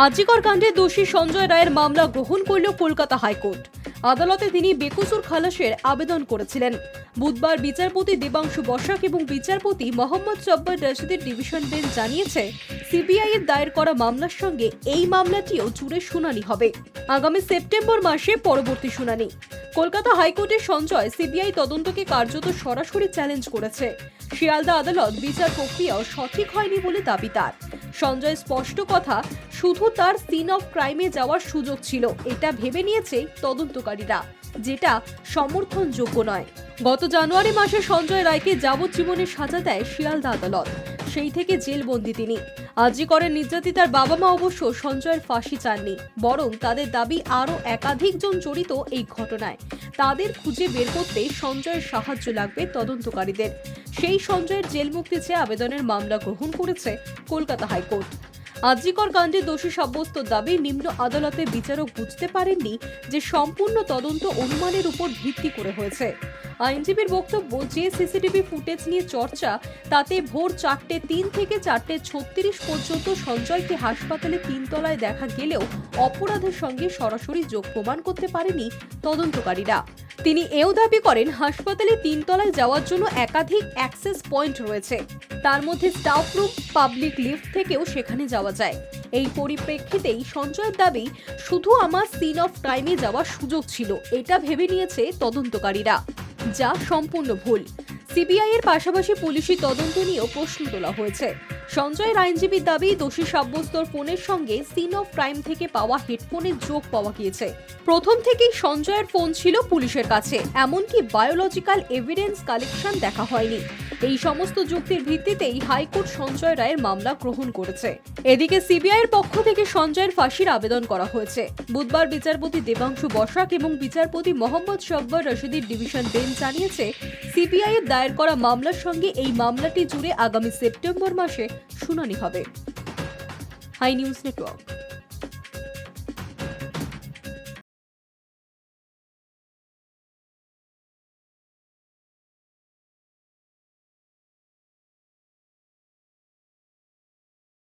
আজিকর কাণ্ডে দোষী সঞ্জয় রায়ের মামলা গ্রহণ করল কলকাতা হাইকোর্ট। আদালতে তিনি বেকসুর খালাসের আবেদন করেছিলেন। বুধবার বিচারপতি দেবাংশু বসাক এবং বিচারপতি মোহাম্মদ জব্বার রশিদের ডিভিশন বেঞ্চ জানিয়েছে, সিবিআই এর দায়ের করা মামলার সঙ্গে এই মামলাটিও জুড়ে শুনানি হবে। আগামী সেপ্টেম্বর মাসে পরবর্তী শুনানি। কলকাতা হাইকোর্টের সঞ্জয় সিবিআই তদন্তকে কার্যত সরাসরি চ্যালেঞ্জ করেছে। শিয়ালদা আদালত বিচার প্রক্রিয়াও সঠিক হয়নি বলে দাবি তার। সঞ্জয় স্পষ্ট কথা, শুধু তার সিন অফ ক্রাইমে যাওয়ার সুযোগ ছিল, এটা ভেবে নিয়েছে তদন্তকারীরা, যেটা সমর্থনযোগ্য নয়। গত জানুয়ারি মাসে সঞ্জয় রায়কে যাবজ্জীবনের সাজা দেয় শিয়ালদা আদালত। সেই থেকে জেলবন্দি তিনি। আজিকরের নির্যাতিতার বাবা মা অবশ্য সঞ্জয়ের ফাঁসি চাননি, বরং তাদের দাবি আরও একাধিক জন জড়িত এই ঘটনায়। তাদের খুঁজে বের করতে সঞ্জয়ের সাহায্য লাগবে তদন্তকারীদের। সেই সঞ্জয়ের জেল মুক্তি চেয়ে আবেদনের মামলা গ্রহণ করেছে কলকাতা হাইকোর্ট। আজিকর কাণ্ডে দোষী সাব্যস্ত দাবি নিম্ন আদালতের বিচারক বুঝতে পারেননি যে সম্পূর্ণ তদন্ত অনুমানের উপর ভিত্তি করে হয়েছে। আইনজীবীর বক্তব্য, যে সিসিটিভি ফুটেজ নিয়ে চর্চা, তাতে ভোর 4:03 থেকে 4:36 পর্যন্ত সঞ্জয়কে হাসপাতালে 3 তলায় দেখা গেলেও অপরাধের সঙ্গে সরাসরি যোগ প্রমাণ করতে পারেনি তদন্তকারীরা। তিনি এও দাবি করেন, হাসপাতালে 3 তলায় যাওয়ার জন্য একাধিক অ্যাক্সেস পয়েন্ট রয়েছে, তার মধ্যে স্টাফ রুম, পাবলিক লিফট থেকেও সেখানে যাওয়া যায়। এই পরিপ্রেক্ষিতেই সঞ্জয়ের দাবি, শুধু আমার সিন অফ ক্রাইমে যাওয়ার সুযোগ ছিল, এটা ভেবে নিয়েছে তদন্তকারীরা, যা সম্পূর্ণ ভুল। সিবিআই এর পাশাপাশি পুলিশি তদন্ত নিয়েও প্রশ্ন তোলা হয়েছে। সঞ্জয়ের আইনজীবীর দাবি, দোষী সাব্যস্তর ফোনের সঙ্গে সিন অফ ক্রাইম থেকে পাওয়া হেডফোনের যোগ পাওয়া গিয়েছে। প্রথম থেকেই সঞ্জয়ের ফোন ছিল পুলিশের কাছে, এমনকি বায়োলজিক্যাল এভিডেন্স কালেকশন দেখা হয়নি। এই সমস্ত যুক্তির ভিত্তিতেই হাইকোর্ট সঞ্জয় রায়ের মামলা গ্রহণ করেছে। এদিকে সিবিআই এর পক্ষ থেকে সঞ্জয়ের ফাঁসির আবেদন করা হয়েছে। বুধবার বিচারপতি দেবাংশু বসাক এবং বিচারপতি মোহাম্মদ জব্বার রশিদের ডিভিশন বেঞ্চ জানিয়েছে, সিবিআই এর দায়ের করা মামলার সঙ্গে এই মামলাটি জুড়ে আগামী সেপ্টেম্বর মাসে শুনানি হবে। Hi News network.